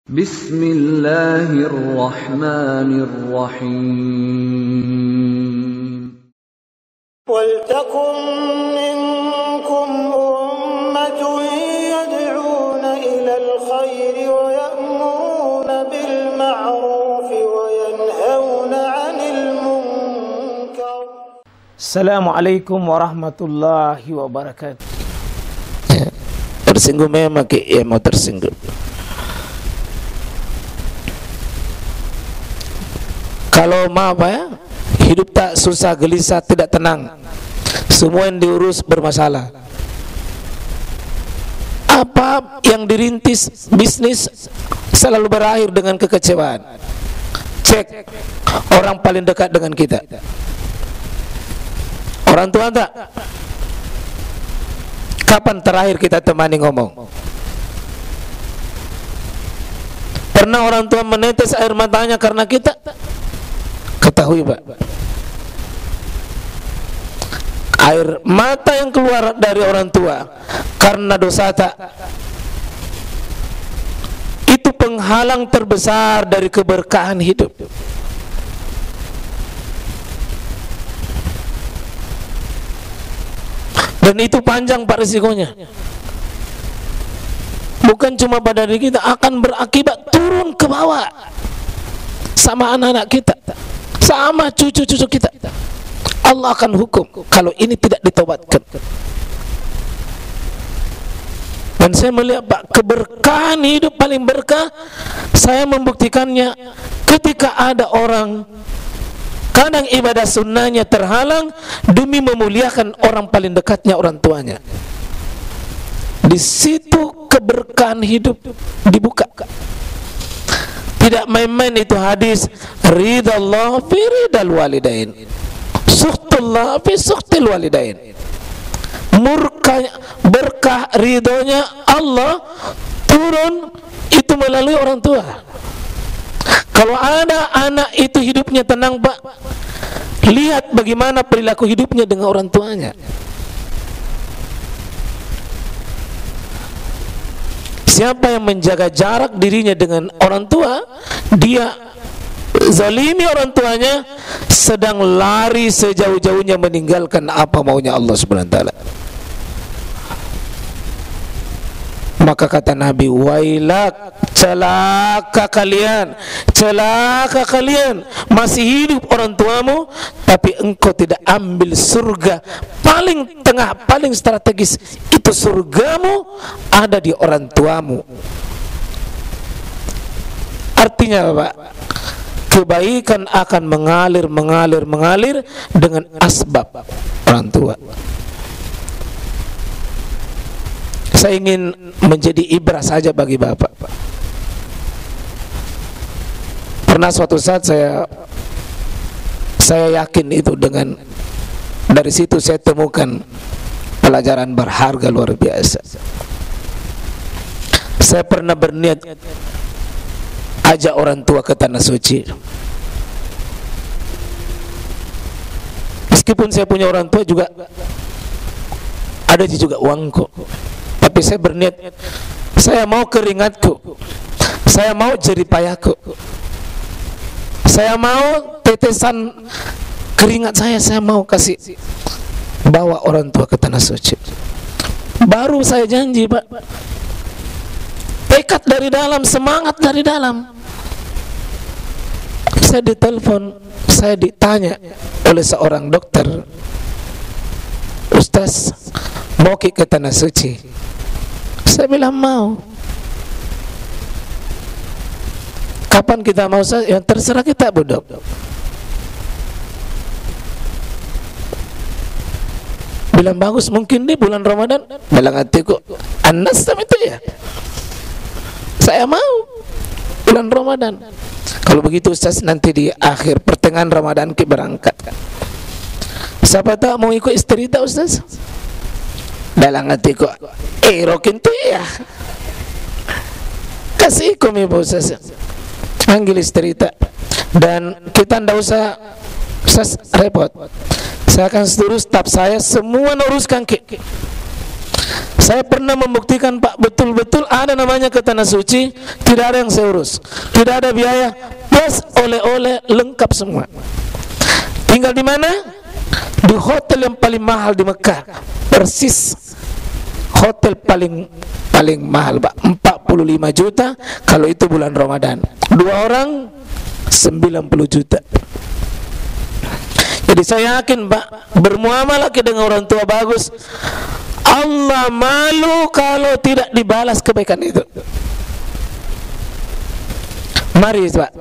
Bismillahirrahmanirrahim. وَلْتَكُنْ مِنْكُمْ أُمَّةٌ يَدْعُونَ إِلَى الْخَيْرِ وَيَأْمُرُونَ بِالْمَعْرُوفِ وَيَنْهَوْنَ عَنِ الْمُنْكَرِ. Assalamualaikum warahmatullahi wabarakatuh. Tersinggung memang ya mau tersinggung. Kalau hidup tak susah, gelisah, tidak tenang, semua yang diurus bermasalah. Apa yang dirintis bisnis selalu berakhir dengan kekecewaan. Cek orang paling dekat dengan kita, orang tua tak? Kapan terakhir kita temani ngomong? Pernah orang tua menetes air matanya karena kita? Ketahui Pak, air mata yang keluar dari orang tua karena dosa tak, itu penghalang terbesar dari keberkahan hidup. Dan itu panjang Pak risikonya. Bukan cuma pada diri kita, akan berakibat turun ke bawah sama anak-anak kita, sama cucu-cucu kita. Allah akan hukum kalau ini tidak ditobatkan. Dan saya melihat Pak, keberkahan hidup paling berkah, saya membuktikannya ketika ada orang kadang ibadah sunnahnya terhalang demi memuliakan orang paling dekatnya, orang tuanya. Di situ keberkahan hidup dibuka. Tidak main-main itu hadis, ridallah fi ridal walidain, sukhtullah fi sukhtil walidain. Murka, berkah ridhonya Allah turun itu melalui orang tua. Kalau ada anak itu hidupnya tenang Pak, lihat bagaimana perilaku hidupnya dengan orang tuanya. Siapa yang menjaga jarak dirinya dengan orang tua, dia zalimi orang tuanya, sedang lari sejauh-jauhnya meninggalkan apa maunya Allah Subhanahu wa taala. Maka kata Nabi, wailak, celaka kalian, masih hidup orang tuamu, tapi engkau tidak ambil surga paling tengah, paling strategis. Itu surgamu ada di orang tuamu. Artinya Pak, kebaikan akan mengalir dengan asbab orang tua. Saya ingin menjadi ibrah saja bagi Bapak. Pernah suatu saat saya yakin itu, dengan dari situ saya temukan pelajaran berharga luar biasa. Saya pernah berniat ajak orang tua ke tanah suci. Meskipun saya punya orang tua juga, ada juga uangku, tapi saya berniat, saya mau keringatku, saya mau jeripayahku, saya mau tetesan keringat saya mau kasih bawa orang tua ke tanah suci. Baru saya janji Pak, tekad dari dalam, semangat dari dalam. Saya ditelepon, saya ditanya oleh seorang dokter, Ustaz, mau ke tanah suci? Saya bilang mau. Kapan kita mau? Yang terserah kita Bu Dok. Bilang bagus, mungkin di bulan Ramadan. Dalam hatiku, Anas itu ya, saya mau bulan Ramadan. Kalau begitu Ustaz, nanti di akhir pertengahan Ramadan kita berangkat. Siapa tak mau ikut istri tak Ustaz? Dalam hatiku, rokin tu ya, kasih ikut ibu Ustaz, panggil istri tak, dan kita ndak usah repot. Saya akan seluruh staf saya semua uruskan ke. Saya pernah membuktikan Pak, betul-betul ada namanya ke Tanah Suci, tidak ada yang saya urus, tidak ada biaya, plus oleh-oleh lengkap semua. Tinggal di mana? Di hotel yang paling mahal di Mekah, persis hotel paling mahal Pak, 45 juta kalau itu bulan Ramadan. 2 orang 90 juta. Jadi saya yakin Pak, bermuamalah dengan orang tua bagus, Allah malu kalau tidak dibalas kebaikan itu. Mari Pak,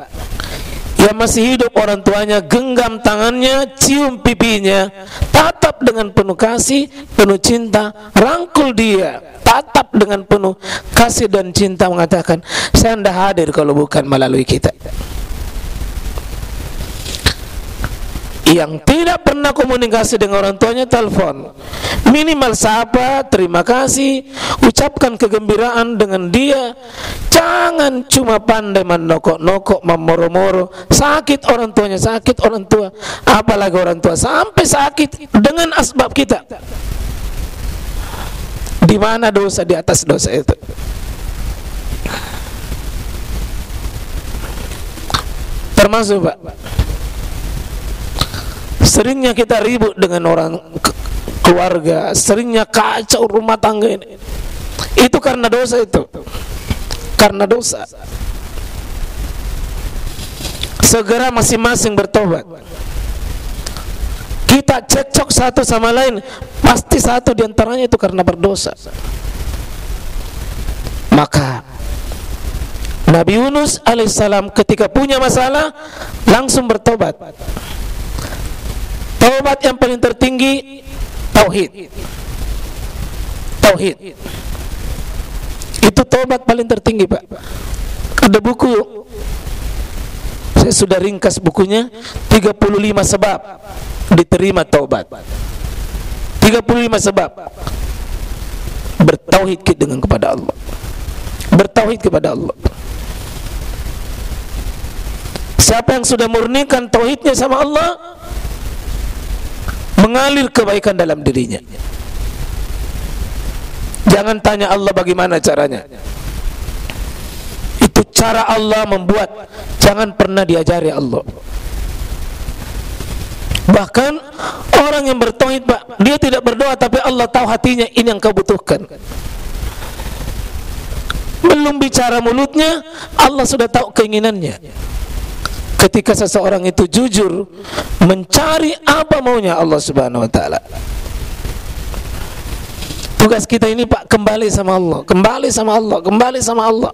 yang masih hidup orang tuanya, genggam tangannya, cium pipinya, tatap dengan penuh kasih, penuh cinta, rangkul dia, tatap dengan penuh kasih dan cinta, mengatakan, saya tidak hadir kalau bukan melalui kita. Yang tidak pernah komunikasi dengan orang tuanya, telepon, minimal sapa, terima kasih, ucapkan kegembiraan dengan dia. Jangan cuma pandai menokok-nokok, memoro-moro. Sakit orang tuanya, sakit orang tua, apalagi orang tua sampai sakit dengan asbab kita. Di mana dosa di atas dosa itu? Termasuk Pak, seringnya kita ribut dengan orang keluarga, seringnya kacau rumah tangga ini. Itu karena dosa itu. Karena dosa. Segera masing-masing bertobat. Kita cekcok satu sama lain, pasti satu diantaranya itu karena berdosa. Maka Nabi Yunus alaihissalam ketika punya masalah langsung bertobat. Taubat yang paling tertinggi tauhid. Tauhid. Itu taubat paling tertinggi, Pak. Ada buku, saya sudah ringkas bukunya, 35 sebab diterima taubat. 35 sebab bertauhid dengan kepada Allah. Bertauhid kepada Allah. Siapa yang sudah murnikan tauhidnya sama Allah, mengalir kebaikan dalam dirinya. Jangan tanya Allah bagaimana caranya. Itu cara Allah membuat, jangan pernah diajari Allah. Bahkan orang yang bertauhid Pak, dia tidak berdoa tapi Allah tahu hatinya, ini yang kau butuhkan. Belum bicara mulutnya, Allah sudah tahu keinginannya. Ketika seseorang itu jujur mencari apa maunya Allah Subhanahu wa taala. Tugas kita ini Pak, kembali sama Allah, kembali sama Allah, kembali sama Allah.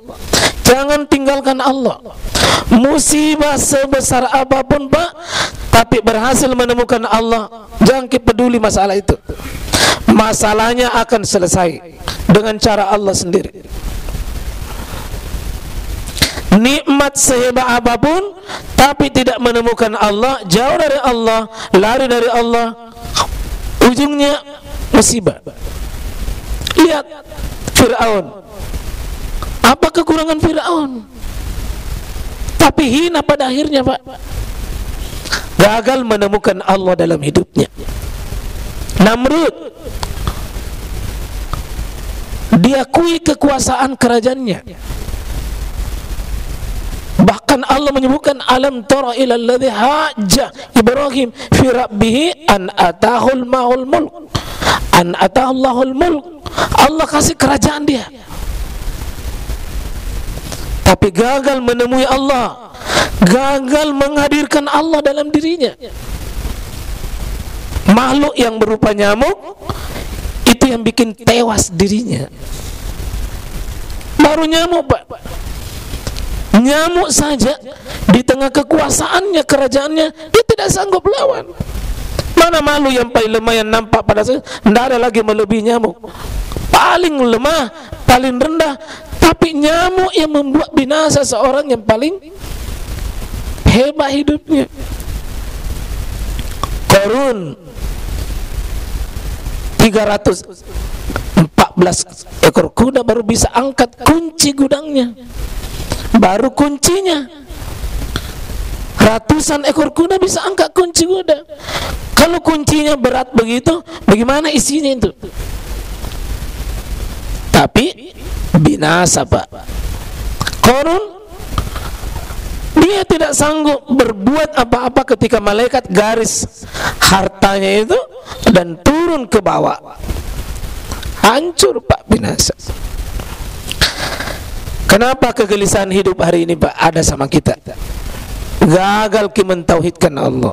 Jangan tinggalkan Allah. Musibah sebesar apapun Pak, tapi berhasil menemukan Allah, jangan peduli masalah itu. Masalahnya akan selesai dengan cara Allah sendiri. Nikmat sehebat apapun tapi tidak menemukan Allah, jauh dari Allah, lari dari Allah, ujungnya musibah. Lihat Fir'aun, apa kekurangan Fir'aun? Tapi hina pada akhirnya Pak, gagal menemukan Allah dalam hidupnya. Namrud, diakui kekuasaan kerajaannya. Bahkan Allah menyebutkan, alam tara ila alladhi hajja Ibrahim fi rabbih an atahul mahul mulk, an atahallahul mulk. Allah kasih kerajaan dia, tapi gagal menemui Allah, gagal menghadirkan Allah dalam dirinya. Makhluk yang berupa nyamuk itu yang bikin tewas dirinya. Baru nyamuk Pak, nyamuk saja di tengah kekuasaannya, kerajaannya, dia tidak sanggup lawan. Mana malu yang paling lemah yang nampak pada saya, tidak ada lagi melebihi nyamuk. Paling lemah, paling rendah, tapi nyamuk yang membuat binasa seorang yang paling hebat hidupnya. Qarun, 314 ekor kuda baru bisa angkat kunci gudangnya. Baru kuncinya, ratusan ekor kuda bisa angkat kunci kuda. Kalau kuncinya berat begitu, bagaimana isinya itu? tapi binasa, Pak. Qarun, dia tidak sanggup berbuat apa-apa ketika malaikat garis hartanya itu dan turun ke bawah. Hancur, Pak, binasa. Kenapa kegelisahan hidup hari ini, Pak, ada sama kita? Gagal kita mentauhidkan Allah.